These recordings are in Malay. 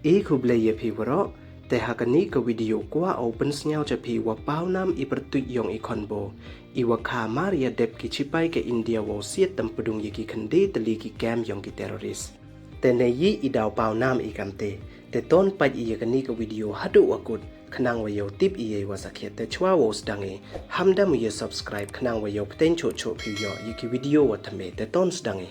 Kuble ye pivoro, te hakani ka video kwa open snyao cha pi wa Pawnaam I pertuit yong I Khonboo, I wa khamar ya dep ki chipai ke India wo siet tampudung ye ki khande tali ki cam yong ki terrorist. Te ne yi I daw Pawnaam I kamte, te ton paj I yakani ka video hadu wakut, khnang wa yo tip I ye wa sakhet te chwa wo sdange, hamda mu ye subscribe khnang wa yo pten cho cho pi yo ye ki video wa thame te ton sdange.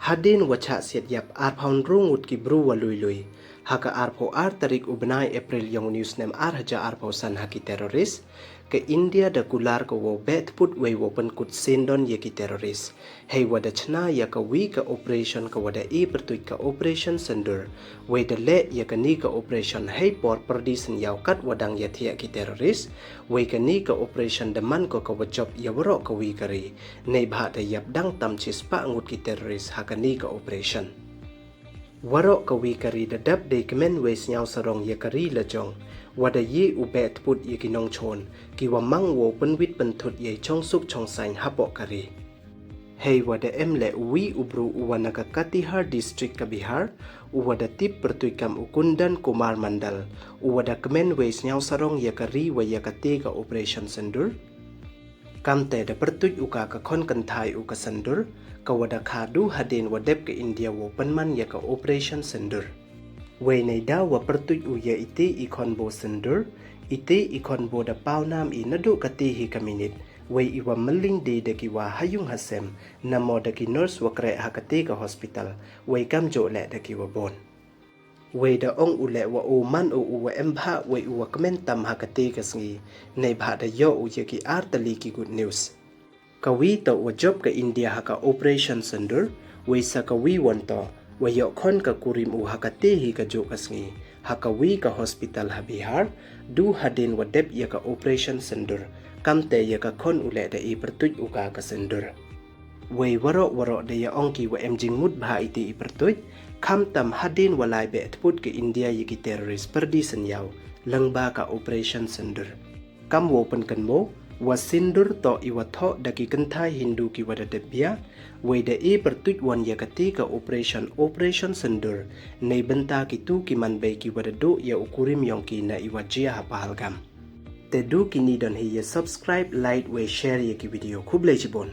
Hadin wacha siat yap ar pound rungut ki bru wa lui haka arpo ar tarik ubnai April yong news nem ar haja arpo san haki teroris ke India da kular ko wo bet put way wopen kut sendon ye ki teroris hei wada chna ya ka wi ka operation ka wada I pertuit ka operation sendur way da le ya ka ni ka operation hei por perdisan yaw kat wadang ya thia ki teroris way ka ni ka operation da man ko ka wajop ya waro ka wi kari nei bha da yap dang tam chis pa ngut ki teroris haka ni ka operation Warok kawi kari dadap de kemen wes nyau sarong ye kari lajong wada ye ubet put ye kinong chon ki wa mang wo penwit pentut ye chong suk chong sain hapok kari hei wada emle wi ubru uwana ka Katihar district ka Bihar uwada tip pertuikam ukundan Kumar mandal uwada kemen wes nyau sarong ye kari wa ye kate ka operation sendur kamte da pertuit uka ka khon kanthai uka sendur kawada khadu hadin wadep ke India wo penman ya ka operation sendur we nei da wa pertuit u ya ite I Khonboo sendur ite I Khonboo da Pawnaam I nadu kati hi kaminit we I wa meling de ki wa hayung hasem namo da ki nurse wa kre hakate ka hospital we kam jo le da ki wa bon we da ong u le wa o man o wa empha we u wa comment tam hakate ka sngi nei bha da yo u ya ki artali ki good news kawi to wa job ka India haka operation sendur we sa kawi wonto wa yo khon ka kurim u haka te hi ka jo kasngi haka wi ka hospital ha Bihar du hadin wa dep ya ka operation sendur kamte ya ka khon ule da I pertuit u ka sendur we waro de ya ongki wa emjing mut bha iti I pertuit kham tam hadin walai be put ke India yi ki terrorist perdi sen yaw langba ka operation sendur kam wo pen kan mo wa sindur to iwa tho daki kanthai Hindu ki wada debia we da I pertuit wan ya kati ka operation sendur nei benta ki tu ki manbe ki wada do ya ukurim yong ki na iwa jia ha pahalgam te du ki ni don hi ya subscribe like we share ye ki video khuble jibon